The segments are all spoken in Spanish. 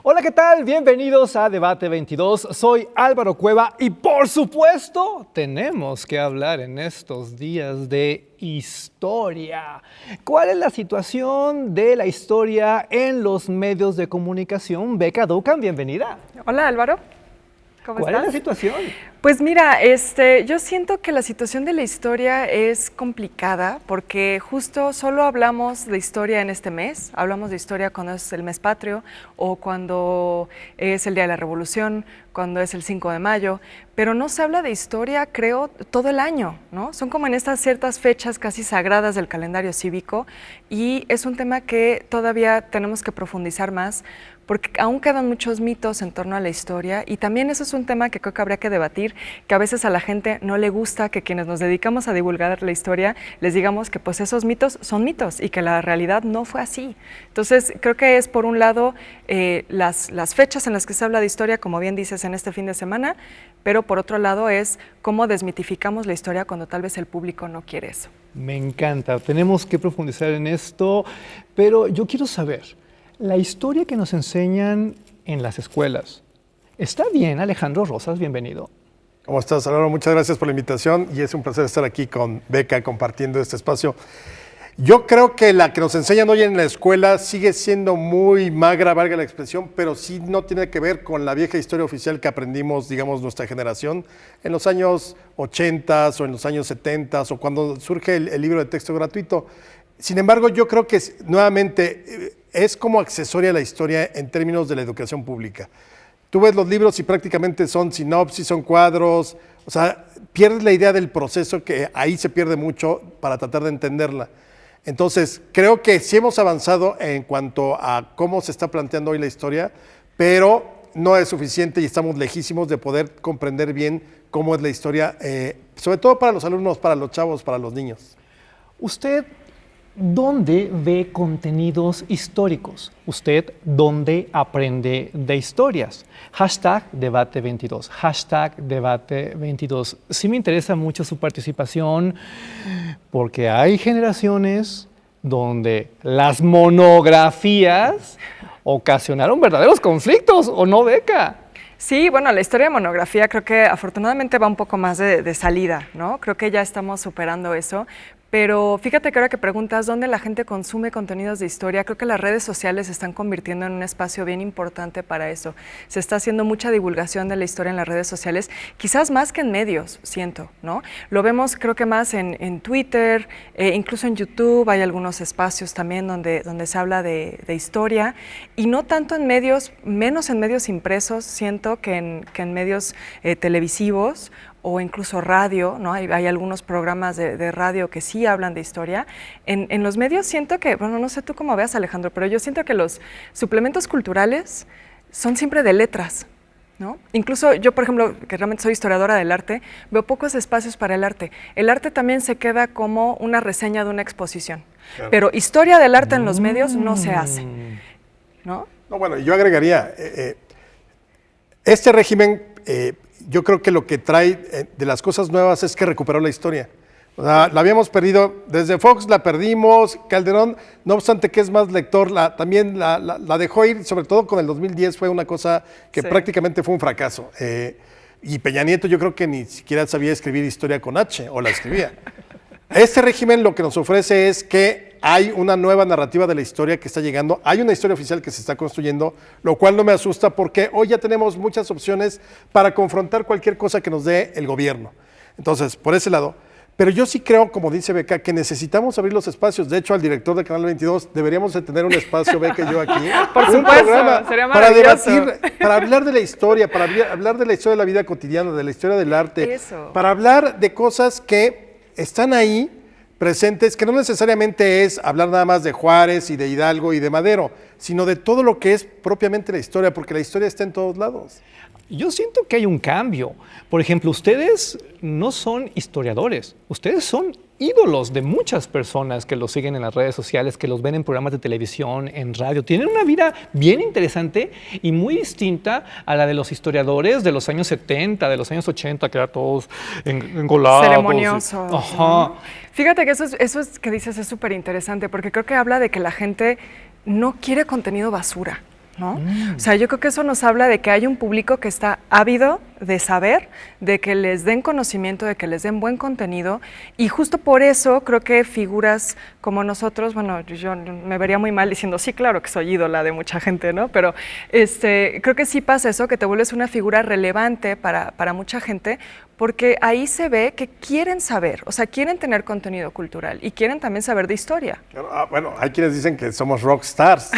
Hola, ¿qué tal? Bienvenidos a Debate 22. Soy Álvaro Cueva y por supuesto tenemos que hablar en estos días de historia. ¿Cuál es la situación de la historia en los medios de comunicación? Beca Duncan, bienvenida. Hola Álvaro. ¿Cuál es la situación? Pues mira, yo siento que la situación de la historia es complicada porque justo solo hablamos de historia en este mes, hablamos de historia cuando es el mes patrio o cuando es el Día de la Revolución, cuando es el 5 de mayo, pero no se habla de historia, creo, todo el año, ¿no? Son como en estas ciertas fechas casi sagradas del calendario cívico y es un tema que todavía tenemos que profundizar más porque aún quedan muchos mitos en torno a la historia y también eso es un tema que creo que habría que debatir, que a veces a la gente no le gusta que quienes nos dedicamos a divulgar la historia les digamos que pues esos mitos son mitos y que la realidad no fue así. Entonces creo que es por un lado las fechas en las que se habla de historia, como bien dices, en este fin de semana, pero por otro lado es cómo desmitificamos la historia cuando tal vez el público no quiere eso. Me encanta, tenemos que profundizar en esto, pero yo quiero saber, la historia que nos enseñan en las escuelas, ¿está bien? Alejandro Rosas, bienvenido. ¿Cómo estás, Álvaro? Muchas gracias por la invitación y es un placer estar aquí con Beca compartiendo este espacio. Yo creo que la que nos enseñan hoy en la escuela sigue siendo muy magra, valga la expresión, pero sí no tiene que ver con la vieja historia oficial que aprendimos, digamos, nuestra generación en los años 80 o en los años 70 o cuando surge el libro de texto gratuito. Sin embargo, yo creo que nuevamente es como accesoria a la historia en términos de la educación pública. Tú ves los libros y prácticamente son sinopsis, son cuadros, o sea, pierdes la idea del proceso que ahí se pierde mucho para tratar de entenderla. Entonces, creo que sí hemos avanzado en cuanto a cómo se está planteando hoy la historia, pero no es suficiente y estamos lejísimos de poder comprender bien cómo es la historia, sobre todo para los alumnos, para los chavos, para los niños. ¿Usted dónde ve contenidos históricos? ¿Usted dónde aprende de historias? Hashtag Debate 22, hashtag Debate 22. Sí me interesa mucho su participación porque hay generaciones donde las monografías ocasionaron verdaderos conflictos, ¿o no, Beca? Sí, bueno, la historia de monografía creo que afortunadamente va un poco más de salida, ¿no? Creo que ya estamos superando eso. Pero fíjate que ahora que preguntas dónde la gente consume contenidos de historia, creo que las redes sociales se están convirtiendo en un espacio bien importante para eso. Se está haciendo mucha divulgación de la historia en las redes sociales, quizás más que en medios, siento, ¿no? Lo vemos creo que más en Twitter, incluso en YouTube hay algunos espacios también donde se habla de historia y no tanto en medios, menos en medios impresos, siento que en medios televisivos o incluso radio, ¿no? Hay algunos programas de radio que sí hablan de historia. En los medios siento que, bueno, no sé tú cómo veas, Alejandro, pero yo siento que los suplementos culturales son siempre de letras, ¿no? Incluso yo, por ejemplo, que realmente soy historiadora del arte, veo pocos espacios para el arte. El arte también se queda como una reseña de una exposición, claro. Pero historia del arte en los medios no se hace, ¿no? No, bueno, yo agregaría, este régimen... yo creo que lo que trae de las cosas nuevas es que recuperó la historia. O sea, la habíamos perdido, desde Fox la perdimos, Calderón, no obstante que es más lector, también la dejó ir, sobre todo con el 2010 fue una cosa que sí, prácticamente fue un fracaso. Y Peña Nieto yo creo que ni siquiera sabía escribir historia con H, o la escribía. Este régimen lo que nos ofrece es que hay una nueva narrativa de la historia que está llegando, hay una historia oficial que se está construyendo, lo cual no me asusta porque hoy ya tenemos muchas opciones para confrontar cualquier cosa que nos dé el gobierno. Entonces, por ese lado, pero yo sí creo, como dice Beca, que necesitamos abrir los espacios. De hecho, al director de Canal 22 deberíamos de tener un espacio, Beca y yo aquí. Por supuesto, sería maravilloso. Para debatir, para hablar de la historia, para hablar de la historia de la vida cotidiana, de la historia del arte, eso, para hablar de cosas que están ahí, presentes, que no necesariamente es hablar nada más de Juárez y de Hidalgo y de Madero, sino de todo lo que es propiamente la historia, porque la historia está en todos lados. Yo siento que hay un cambio. Por ejemplo, ustedes no son historiadores, ustedes son ídolos de muchas personas que los siguen en las redes sociales, que los ven en programas de televisión, en radio. Tienen una vida bien interesante y muy distinta a la de los historiadores de los años 70, de los años 80, que eran todos engolados. Ceremoniosos. Ajá. Fíjate que eso es que dices es súper interesante, porque creo que habla de que la gente no quiere contenido basura. ¿no? O sea, yo creo que eso nos habla de que hay un público que está ávido de saber, de que les den conocimiento, de que les den buen contenido, y justo por eso creo que figuras como nosotros, bueno, yo me vería muy mal diciendo, sí, claro que soy ídola de mucha gente, ¿no? Pero creo que sí pasa eso, que te vuelves una figura relevante para mucha gente, porque ahí se ve que quieren saber, o sea, quieren tener contenido cultural y quieren también saber de historia. Bueno, hay quienes dicen que somos rock stars.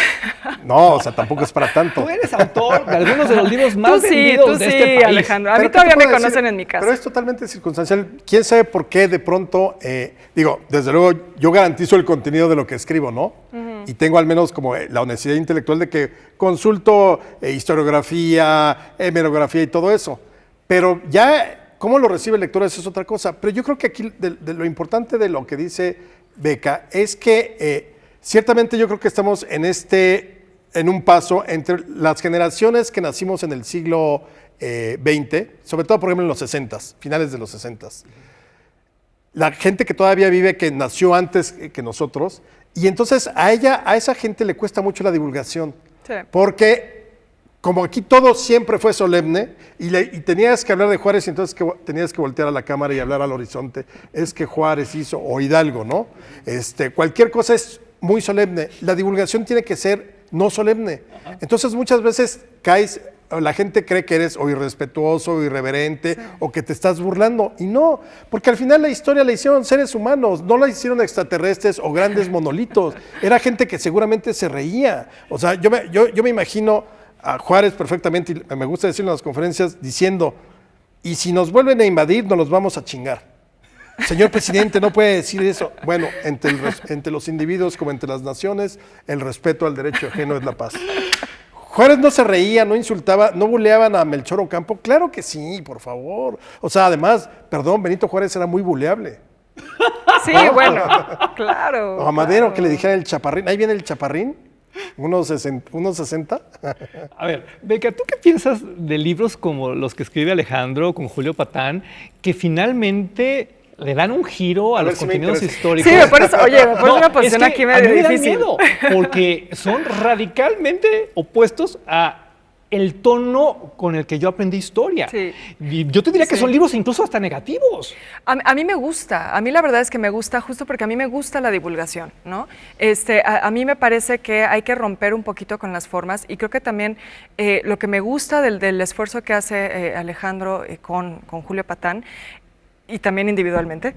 No, o sea, tampoco es para tanto. Tú eres autor de algunos de los libros más vendidos de este país. Alejandro. A mí todavía me conocen en mi casa. Pero es totalmente circunstancial. ¿Quién sabe por qué de pronto, desde luego, yo garantizo el contenido de lo que escribo, ¿no? Y tengo al menos como la honestidad intelectual de que consulto historiografía, hemerografía y todo eso. Pero ya cómo lo recibe el lector, eso es otra cosa. Pero yo creo que aquí de lo importante de lo que dice Beca es que ciertamente yo creo que estamos en un paso entre las generaciones que nacimos en el siglo XX, sobre todo, por ejemplo, en los 60s, finales de los 60s. La gente que todavía vive, que nació antes que nosotros, y entonces a esa gente le cuesta mucho la divulgación. Sí. Porque como aquí todo siempre fue solemne y tenías que hablar de Juárez y entonces tenías que voltear a la cámara y hablar al horizonte, es que Juárez hizo, o Hidalgo, ¿no? Cualquier cosa es muy solemne. La divulgación tiene que ser no solemne. Entonces muchas veces la gente cree que eres o irrespetuoso, o irreverente, o que te estás burlando. Y no, porque al final la historia la hicieron seres humanos, no la hicieron extraterrestres o grandes monolitos. Era gente que seguramente se reía. O sea, yo me imagino a Juárez perfectamente, y me gusta decirlo en las conferencias, diciendo, y si nos vuelven a invadir, nos los vamos a chingar. Señor presidente, no puede decir eso. Bueno, entre los individuos como entre las naciones, el respeto al derecho ajeno es la paz. Juárez no se reía, no insultaba, no buleaban a Melchor Ocampo. Claro que sí, por favor. O sea, además, perdón, Benito Juárez era muy buleable. Sí, bueno, claro. O a Madero, que le dijera el chaparrín. Ahí viene el chaparrín. ¿Unos 60? A ver, Beca, ¿tú qué piensas de libros como los que escribe Alejandro con Julio Patán, que finalmente le dan un giro a los contenidos históricos? Sí, me pones una posición aquí medio difícil. Me da miedo, porque son radicalmente opuestos a el tono con el que yo aprendí historia. Sí. Y yo te diría que son libros incluso hasta negativos. A mí me gusta, a mí la verdad es que me gusta justo porque a mí me gusta la divulgación, ¿no? A mí me parece que hay que romper un poquito con las formas y creo que también lo que me gusta del esfuerzo que hace Alejandro con Julio Patán, y también individualmente,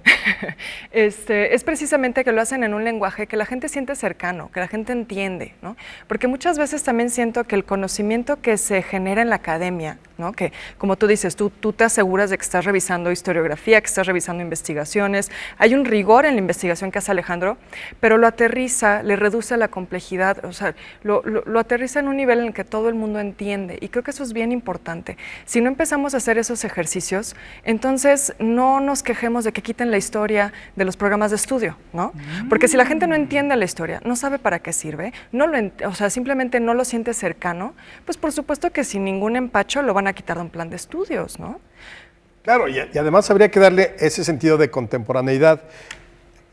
es precisamente que lo hacen en un lenguaje que la gente siente cercano, que la gente entiende, ¿no? Porque muchas veces también siento que el conocimiento que se genera en la academia, ¿no? Que como tú dices, tú te aseguras de que estás revisando historiografía, que estás revisando investigaciones, hay un rigor en la investigación que hace Alejandro, pero lo aterriza, le reduce la complejidad, o sea, lo aterriza en un nivel en el que todo el mundo entiende, y creo que eso es bien importante. Si no empezamos a hacer esos ejercicios, entonces no nos quejemos de que quiten la historia de los programas de estudio, ¿no? Porque si la gente no entiende la historia, no sabe para qué sirve, o sea, simplemente no lo siente cercano, pues por supuesto que sin ningún empacho lo van a quitar de un plan de estudios, ¿no? Claro, y además habría que darle ese sentido de contemporaneidad.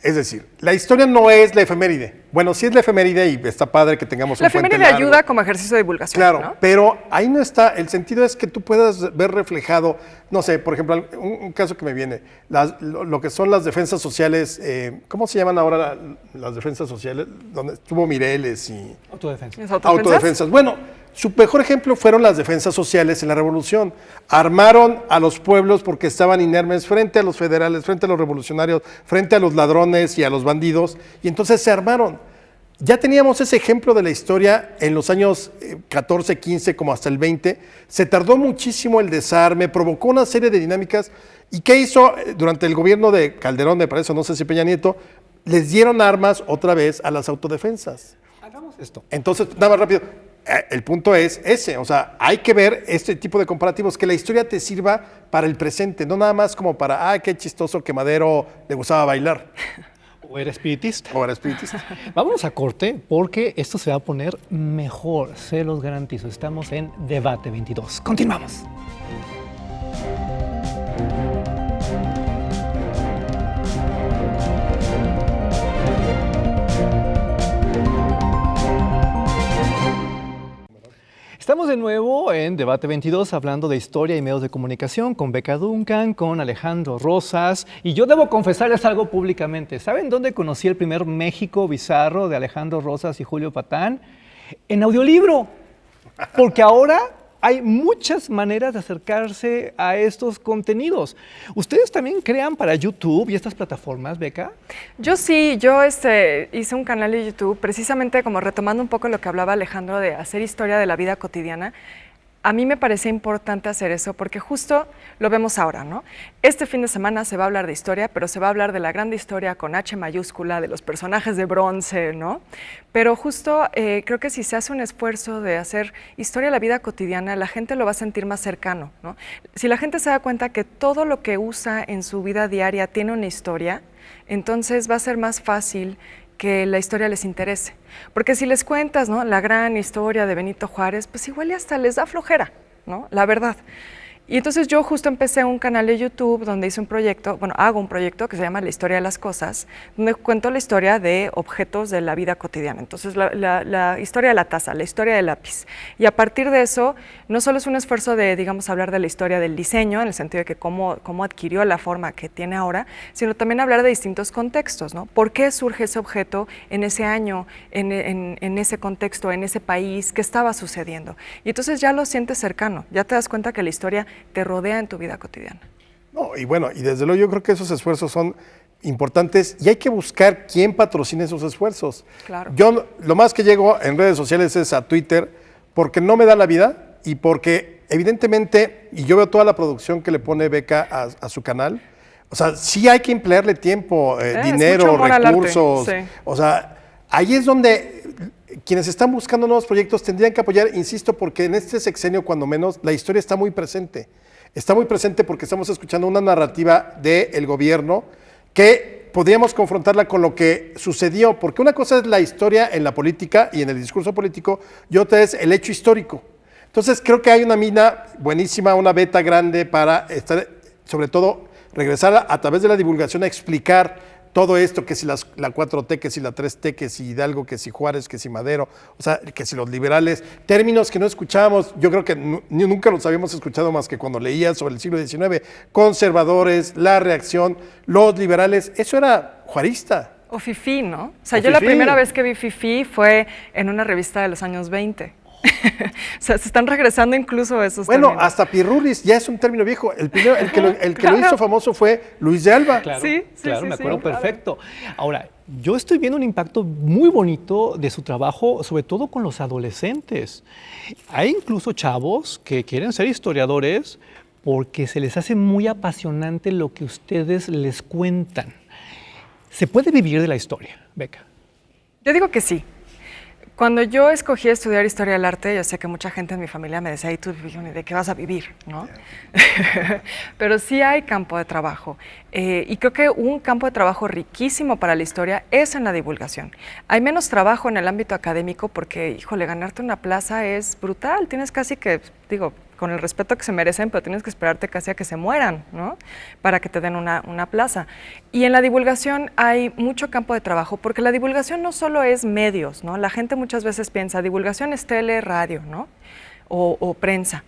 Es decir, la historia no es la efeméride. Bueno, sí es la efeméride y está padre que tengamos un puente largo. La efeméride ayuda como ejercicio de divulgación, claro, ¿no? Pero ahí no está. El sentido es que tú puedas ver reflejado, no sé, por ejemplo, un caso que me viene, lo que son las defensas sociales, ¿cómo se llaman ahora las defensas sociales? Donde estuvo Mireles y... Autodefensas. Autodefensas. Bueno, su mejor ejemplo fueron las defensas sociales en la Revolución. Armaron a los pueblos porque estaban inermes frente a los federales, frente a los revolucionarios, frente a los ladrones y a los bandidos, y entonces se armaron. Ya teníamos ese ejemplo de la historia en los años 14, 15, como hasta el 20. Se tardó muchísimo el desarme, provocó una serie de dinámicas. ¿Y qué hizo durante el gobierno de Calderón, me parece, no sé si Peña Nieto? Les dieron armas otra vez a las autodefensas. Hagamos esto. Entonces, nada más rápido. El punto es ese, o sea, hay que ver este tipo de comparativos, que la historia te sirva para el presente, no nada más como para, qué chistoso que Madero le gustaba bailar. O era espiritista. O era espiritista. Vámonos a corte porque esto se va a poner mejor, se los garantizo. Estamos en Debate 22. Continuamos. Estamos de nuevo en Debate 22 hablando de historia y medios de comunicación con Beca Duncan, con Alejandro Rosas. Y yo debo confesarles algo públicamente. ¿Saben dónde conocí el primer México bizarro de Alejandro Rosas y Julio Patán? En audiolibro. Porque ahora hay muchas maneras de acercarse a estos contenidos. ¿Ustedes también crean para YouTube y estas plataformas, Beca? Yo sí, hice un canal de YouTube precisamente como retomando un poco lo que hablaba Alejandro de hacer historia de la vida cotidiana. A mí me parece importante hacer eso porque justo lo vemos ahora, ¿no? Este fin de semana se va a hablar de historia, pero se va a hablar de la gran historia con H mayúscula, de los personajes de bronce, ¿no? Pero justo creo que si se hace un esfuerzo de hacer historia de la vida cotidiana, la gente lo va a sentir más cercano, ¿no? Si la gente se da cuenta que todo lo que usa en su vida diaria tiene una historia, entonces va a ser más fácil que la historia les interese. Porque si les cuentas, ¿no?, la gran historia de Benito Juárez, pues igual y hasta les da flojera, ¿no?, la verdad. Y entonces yo justo empecé un canal de YouTube donde hice un proyecto, hago un proyecto que se llama La Historia de las Cosas, donde cuento la historia de objetos de la vida cotidiana. Entonces la historia de la taza, la historia del lápiz. Y a partir de eso, no solo es un esfuerzo de, digamos, hablar de la historia del diseño, en el sentido de que cómo adquirió la forma que tiene ahora, sino también hablar de distintos contextos, ¿no? ¿Por qué surge ese objeto en ese año, en ese contexto, en ese país? ¿Qué estaba sucediendo? Y entonces ya lo sientes cercano, ya te das cuenta que la historia te rodea en tu vida cotidiana. No, y bueno, y desde luego yo creo que esos esfuerzos son importantes y hay que buscar quién patrocine esos esfuerzos. Claro. Yo lo más que llego en redes sociales es a Twitter porque no me da la vida y porque evidentemente, y yo veo toda la producción que le pone Beca a su canal, o sea, sí hay que emplearle tiempo, dinero, recursos, sí. O sea, ahí es donde quienes están buscando nuevos proyectos tendrían que apoyar, insisto, porque en este sexenio, cuando menos, la historia está muy presente. Está muy presente porque estamos escuchando una narrativa del gobierno que podríamos confrontarla con lo que sucedió, porque una cosa es la historia en la política y en el discurso político, y otra es el hecho histórico. Entonces, creo que hay una mina buenísima, una beta grande para estar, sobre todo, regresar a través de la divulgación a explicar todo esto, que si la 4T, que si la 3T, que si Hidalgo, que si Juárez, que si Madero, o sea, que si los liberales, términos que no escuchábamos, yo creo que nunca los habíamos escuchado más que cuando leía sobre el siglo XIX, conservadores, la reacción, los liberales, eso era juarista. O fifí, ¿no? O sea, yo la primera vez que vi fifí fue en una revista de los años 20. O sea, se están regresando incluso esos términos. Hasta pirurris ya es un término viejo. El primero, el que lo hizo famoso fue Luis de Alba. Claro, sí, me acuerdo perfecto. Ahora, yo estoy viendo un impacto muy bonito de su trabajo, sobre todo con los adolescentes. Hay incluso chavos que quieren ser historiadores porque se les hace muy apasionante lo que ustedes les cuentan. ¿Se puede vivir de la historia, Beca? Yo digo que sí. Cuando yo escogí estudiar Historia del Arte, yo sé que mucha gente en mi familia me decía, ¿y tú de qué vas a vivir? ¿No? Pero sí hay campo de trabajo. Y creo que un campo de trabajo riquísimo para la historia es en la divulgación. Hay menos trabajo en el ámbito académico porque, híjole, ganarte una plaza es brutal. Tienes casi que, digo, con el respeto que se merecen, pero tienes que esperarte casi a que se mueran, ¿no?, para que te den una plaza. Y en la divulgación hay mucho campo de trabajo, porque la divulgación no solo es medios, ¿no? La gente muchas veces piensa, divulgación es tele, radio, ¿no?, o prensa.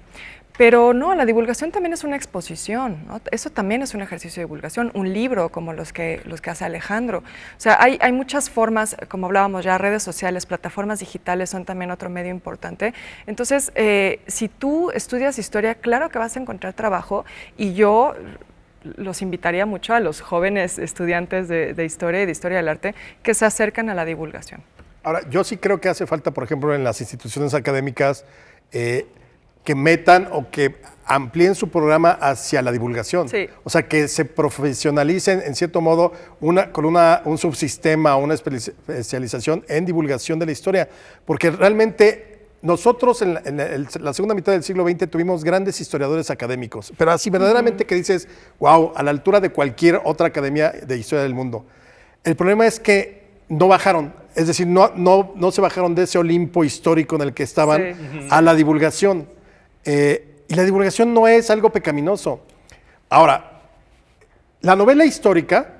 Pero no, la divulgación también es una exposición, ¿no? Eso también es un ejercicio de divulgación, un libro como los que hace Alejandro. O sea, hay muchas formas, como hablábamos ya, redes sociales, plataformas digitales son también otro medio importante. Entonces, si tú estudias historia, claro que vas a encontrar trabajo, y yo los invitaría mucho a los jóvenes estudiantes de historia y de historia del arte que se acercan a la divulgación. Ahora, yo sí creo que hace falta, por ejemplo, en las instituciones académicas, que metan o que amplíen su programa hacia la divulgación. Sí. O sea, que se profesionalicen, en cierto modo, con un subsistema, una especialización en divulgación de la historia. Porque realmente nosotros en la segunda mitad del siglo XX tuvimos grandes historiadores académicos, pero así verdaderamente que dices, wow, a la altura de cualquier otra academia de historia del mundo. El problema es que no bajaron, es decir, no se bajaron de ese Olimpo histórico en el que estaban a la divulgación. Y la divulgación no es algo pecaminoso. Ahora, la novela histórica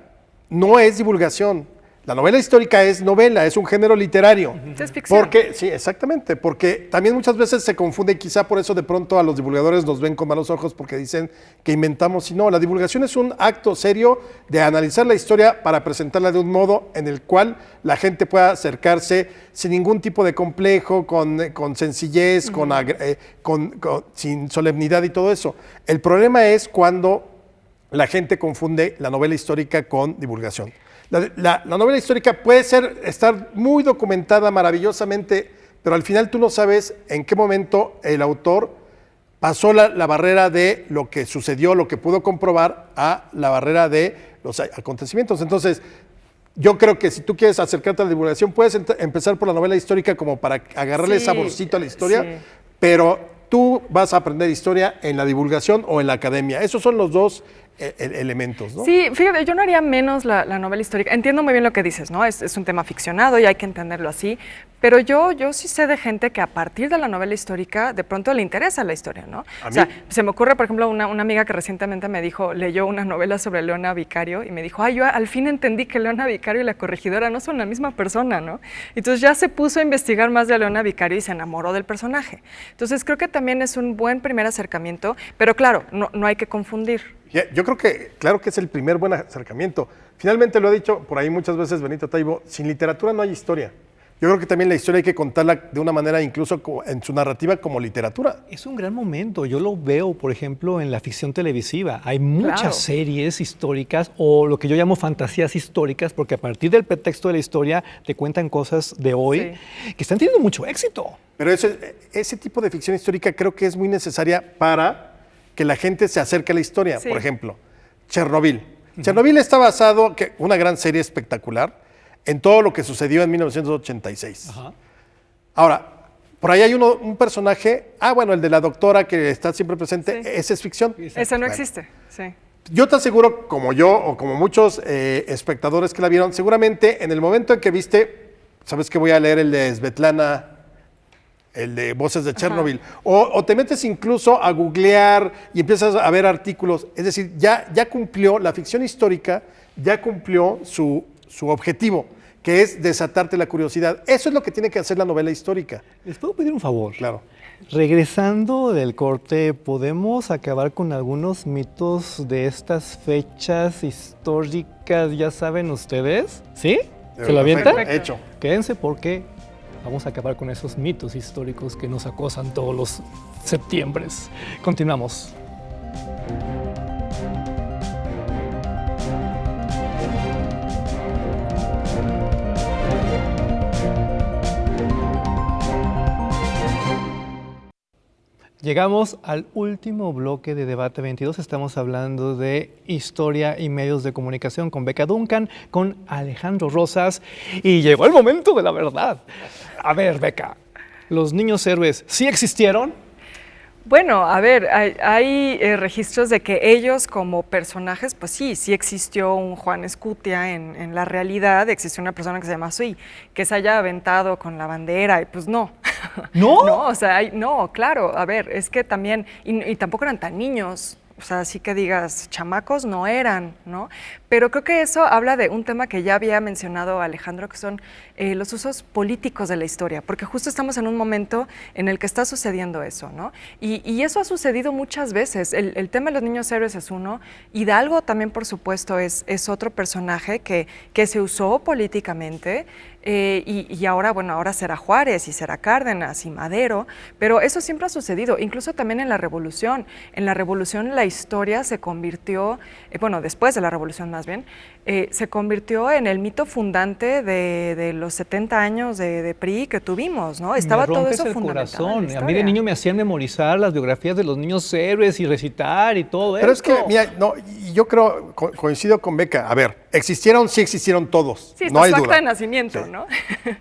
no es divulgación. La novela histórica es novela, es un género literario. Es ficción. Sí, exactamente, porque también muchas veces se confunde y quizá por eso de pronto a los divulgadores nos ven con malos ojos porque dicen que inventamos y no. La divulgación es un acto serio de analizar la historia para presentarla de un modo en el cual la gente pueda acercarse sin ningún tipo de complejo, con sencillez, sin solemnidad y todo eso. El problema es cuando la gente confunde la novela histórica con divulgación. La novela histórica puede estar muy documentada maravillosamente, pero al final tú no sabes en qué momento el autor pasó la barrera de lo que sucedió, lo que pudo comprobar, a la barrera de los acontecimientos. Entonces, yo creo que si tú quieres acercarte a la divulgación, puedes empezar por la novela histórica como para agarrarle saborcito a la historia, pero tú vas a aprender historia en la divulgación o en la academia. Esos son los dos elementos, ¿no? Sí, fíjate, yo no haría menos la novela histórica. Entiendo muy bien lo que dices, ¿no? Es un tema ficcionado y hay que entenderlo así, pero yo sí sé de gente que a partir de la novela histórica de pronto le interesa la historia, ¿no? O sea, se me ocurre, por ejemplo, una amiga que recientemente me dijo, leyó una novela sobre Leona Vicario y me dijo, yo al fin entendí que Leona Vicario y la corregidora no son la misma persona, ¿no? Entonces ya se puso a investigar más de Leona Vicario y se enamoró del personaje. Entonces creo que también es un buen primer acercamiento, pero claro, no hay que confundir. Yo creo que, claro que es el primer buen acercamiento. Finalmente lo ha dicho por ahí muchas veces Benito Taibo, sin literatura no hay historia. Yo creo que también la historia hay que contarla de una manera incluso en su narrativa como literatura. Es un gran momento. Yo lo veo, por ejemplo, en la ficción televisiva. Hay muchas series históricas o lo que yo llamo fantasías históricas, porque a partir del pretexto de la historia te cuentan cosas de hoy que están teniendo mucho éxito. Pero ese tipo de ficción histórica creo que es muy necesaria para que la gente se acerque a la historia. Por ejemplo, Chernobyl. Chernobyl está basado, una gran serie espectacular, en todo lo que sucedió en 1986. Ahora, por ahí hay un personaje, el de la doctora que está siempre presente, ese es ficción. Ese no existe, sí. Yo te aseguro, como yo o como muchos espectadores que la vieron, seguramente en el momento en que viste, sabes que voy a leer el de Svetlana, el de Voces de Chernobyl, o te metes incluso a googlear y empiezas a ver artículos, es decir, ya cumplió, la ficción histórica ya cumplió su objetivo, que es desatarte la curiosidad. Eso es lo que tiene que hacer la novela histórica. ¿Les puedo pedir un favor? Claro. Regresando del corte, ¿podemos acabar con algunos mitos de estas fechas históricas, ya saben ustedes? ¿Sí? ¿Se lo avientan? Hecho. Quédense porque vamos a acabar con esos mitos históricos que nos acosan todos los septiembres. Continuamos. Llegamos al último bloque de Debate 22. Estamos hablando de historia y medios de comunicación con Beca Duncan, con Alejandro Rosas. Y llegó el momento de la verdad. A ver, Beca, ¿los niños héroes sí existieron? Bueno, a ver, hay registros de que ellos como personajes, pues sí existió un Juan Escutia en la realidad, existió una persona que se llama Sui, que se haya aventado con la bandera, y pues no. ¿No? No, o sea, no, claro, a ver, es que también, y tampoco eran tan niños. O sea, así que digas, chamacos no eran, ¿no? Pero creo que eso habla de un tema que ya había mencionado Alejandro, que son los usos políticos de la historia, porque justo estamos en un momento en el que está sucediendo eso, ¿no? Y eso ha sucedido muchas veces. El tema de los niños héroes es uno, Hidalgo también, por supuesto, es otro personaje que se usó políticamente, y ahora, bueno, ahora será Juárez y será Cárdenas y Madero, pero eso siempre ha sucedido, incluso también en la Revolución. En la Revolución la historia se convirtió, bueno, después de la Revolución más bien, se convirtió en el mito fundante de los 70 años de PRI que tuvimos, ¿no? Estaba todo eso fundamentado en la A mí de niño me hacían memorizar las biografías de los niños héroes y recitar y todo eso. Pero es que, mira, no, yo creo, coincido con Beca, a ver, sí existieron todos, sí, no hay duda. Acta de nacimiento, sí. ¿No?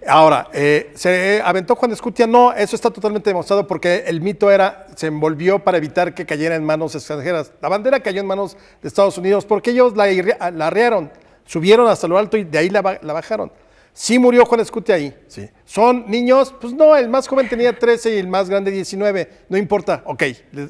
Ahora, ¿se aventó Juan Escutia? No, eso está totalmente demostrado porque el mito se envolvió para evitar que cayera en manos extranjeras. La bandera cayó en manos de Estados Unidos porque ellos la arriaron, subieron hasta lo alto y de ahí la bajaron. Sí murió Juan Escutia ahí, sí. ¿Son niños? Pues no, el más joven tenía 13 y el más grande 19. No importa, ok,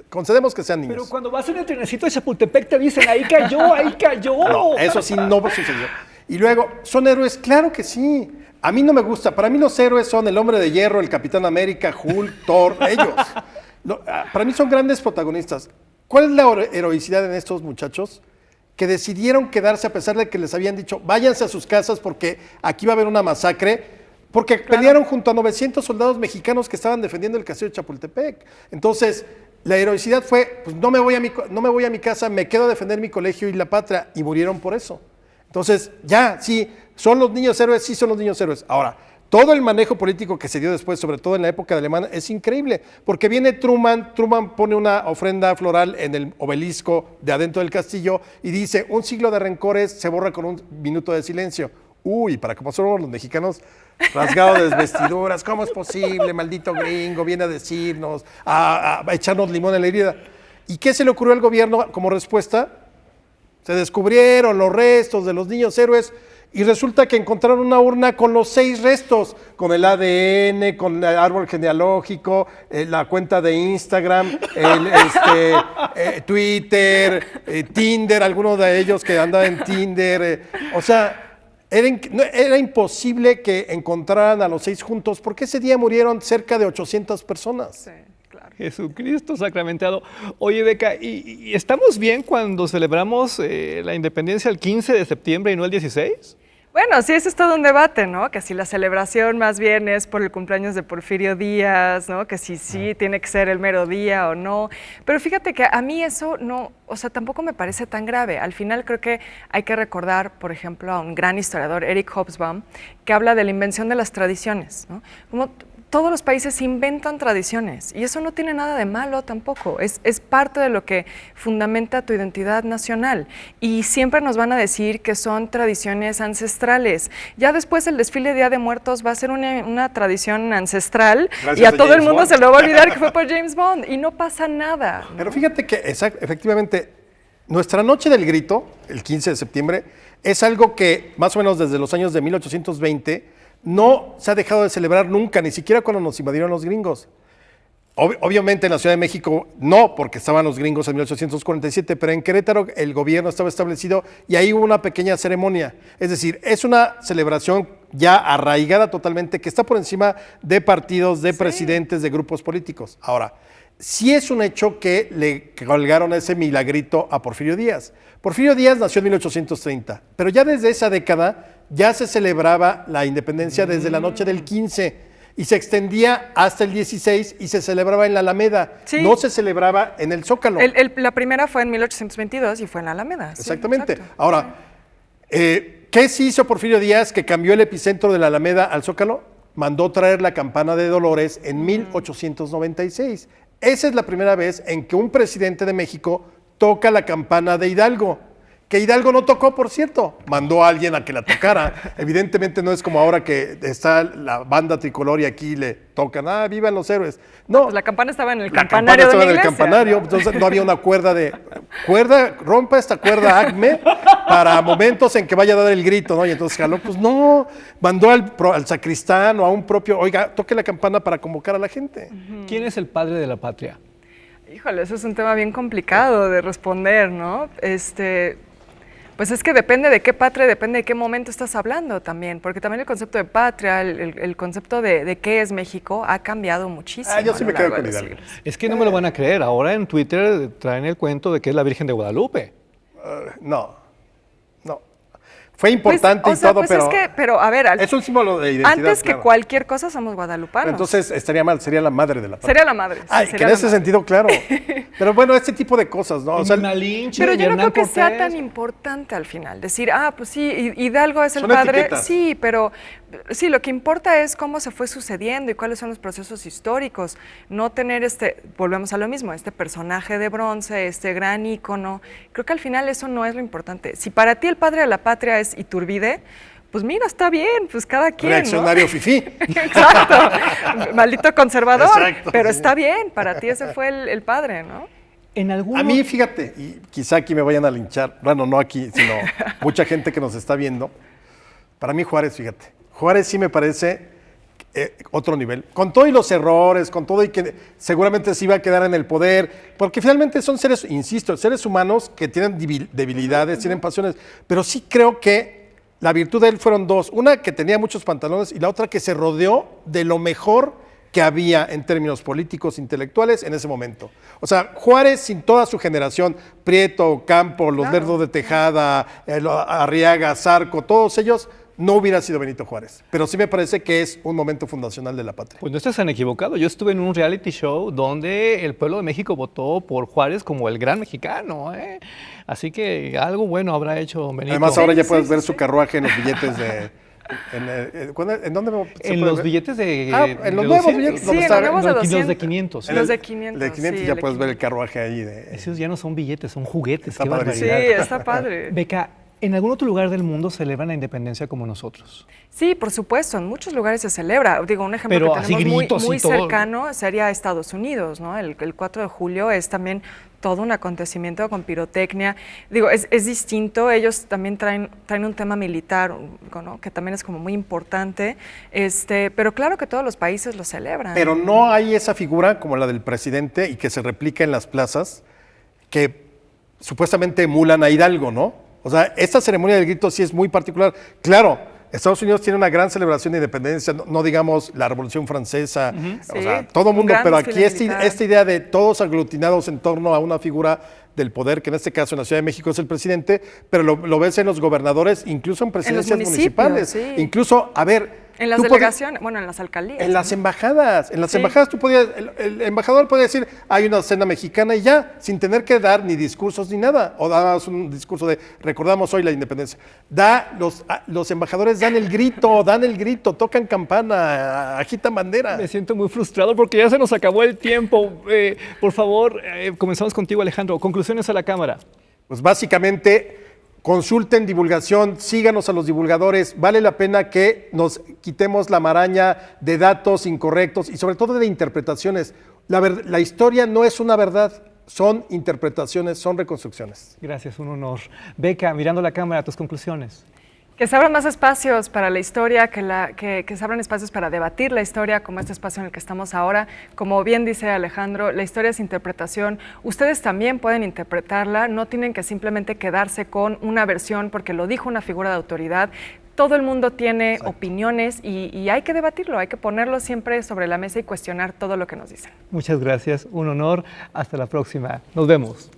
concedemos que sean niños. Pero cuando vas en el trenecito de Chapultepec te dicen, ahí cayó, ahí cayó. No, eso sí no sucedió. Y luego, ¿son héroes? Claro que sí. A mí no me gusta. Para mí los héroes son el Hombre de Hierro, el Capitán América, Hulk, Thor, ellos. Para mí son grandes protagonistas. ¿Cuál es la heroicidad en estos muchachos? Que decidieron quedarse a pesar de que les habían dicho, váyanse a sus casas porque aquí va a haber una masacre, porque pelearon junto a 900 soldados mexicanos que estaban defendiendo el castillo de Chapultepec. Entonces, la heroicidad fue, pues no me voy a mi casa, me quedo a defender mi colegio y la patria, y murieron por eso. Entonces, ya, sí, son los niños héroes, sí son los niños héroes. Ahora, todo el manejo político que se dio después, sobre todo en la época de Alemania, es increíble, porque viene Truman pone una ofrenda floral en el obelisco de adentro del castillo y dice, un siglo de rencores se borra con un minuto de silencio. Uy, para como somos los mexicanos, rasgados de vestiduras, ¿cómo es posible? Maldito gringo, viene a decirnos, a echarnos limón en la herida. ¿Y qué se le ocurrió al gobierno como respuesta? Se descubrieron los restos de los niños héroes y resulta que encontraron una urna con los 6 restos, con el ADN, con el árbol genealógico, la cuenta de Instagram, Twitter, Tinder, algunos de ellos que andaban en Tinder. O sea, era imposible que encontraran a los 6 juntos, porque ese día murieron cerca de 800 personas. Sí, claro. Jesucristo sacramentado. Oye, Beca, ¿y estamos bien cuando celebramos la independencia el 15 de septiembre y no el 16? Bueno, sí, eso es todo un debate, ¿no? Que si la celebración más bien es por el cumpleaños de Porfirio Díaz, ¿no? Que si sí tiene que ser el mero día o no. Pero fíjate que a mí eso no, o sea, tampoco me parece tan grave. Al final creo que hay que recordar, por ejemplo, a un gran historiador, Eric Hobsbawm, que habla de la invención de las tradiciones, ¿no? Como todos los países inventan tradiciones y eso no tiene nada de malo tampoco, es parte de lo que fundamenta tu identidad nacional y siempre nos van a decir que son tradiciones ancestrales. Ya después el desfile de Día de Muertos va a ser una tradición ancestral. Gracias y a todo James el mundo Bond. Se lo va a olvidar que fue por James Bond y no pasa nada, ¿no? Pero fíjate que efectivamente nuestra noche del grito, el 15 de septiembre, es algo que más o menos desde los años de 1820 no se ha dejado de celebrar nunca, ni siquiera cuando nos invadieron los gringos. Obviamente en la Ciudad de México no, porque estaban los gringos en 1847, pero en Querétaro el gobierno estaba establecido y ahí hubo una pequeña ceremonia. Es decir, es una celebración ya arraigada totalmente, que está por encima de partidos, de presidentes, de grupos políticos. Ahora, sí es un hecho que le colgaron ese milagrito a Porfirio Díaz. Porfirio Díaz nació en 1830, pero ya desde esa década ya se celebraba la independencia desde la noche del 15 y se extendía hasta el 16 y se celebraba en la Alameda, sí. No se celebraba en el Zócalo. La primera fue en 1822 y fue en la Alameda. Exactamente. Sí, ahora, ¿qué sí hizo Porfirio Díaz que cambió el epicentro de la Alameda al Zócalo? Mandó traer la campana de Dolores en 1896. Esa es la primera vez en que un presidente de México toca la campana de Hidalgo. Que Hidalgo no tocó, por cierto, mandó a alguien a que la tocara. Evidentemente no es como ahora que está la banda tricolor y aquí le tocan, ¡vivan los héroes! No, pues la campana estaba en el campanario de la iglesia. Campanario, ¿no? Entonces no había una rompa esta cuerda, Acme, para momentos en que vaya a dar el grito, ¿no? Y entonces jaló, pues no, mandó al sacristán o a un propio, oiga, toque la campana para convocar a la gente. ¿Quién es el padre de la patria? Híjole, eso es un tema bien complicado de responder, ¿no? Pues es que depende de qué patria, depende de qué momento estás hablando también, porque también el concepto de patria, el concepto de qué es México ha cambiado muchísimo. Yo sí me quedo con Hidalgo. Es que no me lo van a creer, ahora en Twitter traen el cuento de que es la Virgen de Guadalupe. No. Fue importante y todo, pero a ver, es un símbolo de identidad. Antes que cualquier cosa somos guadalupanos. Entonces estaría mal, sería la madre de la patria. Sería la madre. Sí, que en ese sentido, claro. Pero bueno, este tipo de cosas, ¿no? O sea, pero yo no creo que sea tan importante al final. Decir, pues sí, Hidalgo es el padre. Etiquetas. Sí, pero sí, lo que importa es cómo se fue sucediendo y cuáles son los procesos históricos. No tener volvemos a lo mismo, este personaje de bronce, este gran ícono. Creo que al final eso no es lo importante. Si para ti el padre de la patria es Iturbide, pues mira, está bien, pues cada quien, reaccionario, ¿no? Fifí. Exacto, maldito conservador. Exacto, pero sí. Está bien, para ti ese fue el padre, ¿no? A mí, fíjate, y quizá aquí me vayan a linchar, bueno, no aquí, sino mucha gente que nos está viendo. Para mí Juárez, fíjate, Juárez sí me parece otro nivel. Con todo y los errores, con todo y que seguramente se iba a quedar en el poder, porque finalmente son seres, insisto, seres humanos que tienen debilidades, tienen pasiones, pero sí creo que la virtud de él fueron dos. Una, que tenía muchos pantalones, y la otra, que se rodeó de lo mejor que había en términos políticos, intelectuales en ese momento. O sea, Juárez, sin toda su generación, Prieto, Campo, los Lerdos de Tejada, Arriaga, Zarco, todos ellos, no hubiera sido Benito Juárez. Pero sí me parece que es un momento fundacional de la patria. Pues no estás tan equivocado. Yo estuve en un reality show donde el pueblo de México votó por Juárez como el gran mexicano, ¿eh? Así que algo bueno habrá hecho Benito. Además, ahora ya puedes ver su carruaje en los billetes de... ¿En dónde En los billetes de... en los nuevos billetes. Sí, en los nuevos de 200. Los de 500. Los de 500. De 500 sí, ya puedes ver el carruaje ahí. Esos ya no son billetes, son juguetes. Está Qué padre. barbaridad. Sí, está padre. Beca, ¿en algún otro lugar del mundo celebran la independencia como nosotros? Sí, por supuesto, en muchos lugares se celebra. Digo, un ejemplo Pero que así tenemos gritos y muy todo. cercano sería Estados Unidos, ¿no? El 4 de julio es también todo un acontecimiento con pirotecnia. Digo, es distinto, ellos también traen un tema militar, ¿no? Que también es como muy importante, pero claro que todos los países lo celebran. Pero no hay esa figura como la del presidente y que se replica en las plazas que supuestamente emulan a Hidalgo, ¿no? O sea, esta ceremonia del grito sí es muy particular. Claro, Estados Unidos tiene una gran celebración de independencia, no digamos la Revolución Francesa, o sea, todo el mundo, pero aquí esta idea de todos aglutinados en torno a una figura del poder, que en este caso en la Ciudad de México es el presidente, pero lo ves en los gobernadores, incluso en presidencias municipales. Sí. Incluso, a ver... En las delegaciones, bueno, en las alcaldías. En las embajadas. En las embajadas tú podías, el embajador podía decir, hay una cena mexicana y ya, sin tener que dar ni discursos ni nada. O dabas un discurso de, recordamos hoy la independencia. Los embajadores dan el grito, tocan campana, agitan bandera. Me siento muy frustrado porque ya se nos acabó el tiempo. Por favor, comenzamos contigo, Alejandro. Conclusiones a la Cámara. Pues básicamente... Consulten divulgación, síganos a los divulgadores, vale la pena que nos quitemos la maraña de datos incorrectos y sobre todo de interpretaciones. La historia no es una verdad, son interpretaciones, son reconstrucciones. Gracias, un honor. Beca, mirando la cámara, tus conclusiones. Que se abran más espacios para la historia, que se abran espacios para debatir la historia, como este espacio en el que estamos ahora. Como bien dice Alejandro, la historia es interpretación. Ustedes también pueden interpretarla, no tienen que simplemente quedarse con una versión porque lo dijo una figura de autoridad. Todo el mundo tiene opiniones y hay que debatirlo, hay que ponerlo siempre sobre la mesa y cuestionar todo lo que nos dicen. Muchas gracias, un honor. Hasta la próxima. Nos vemos.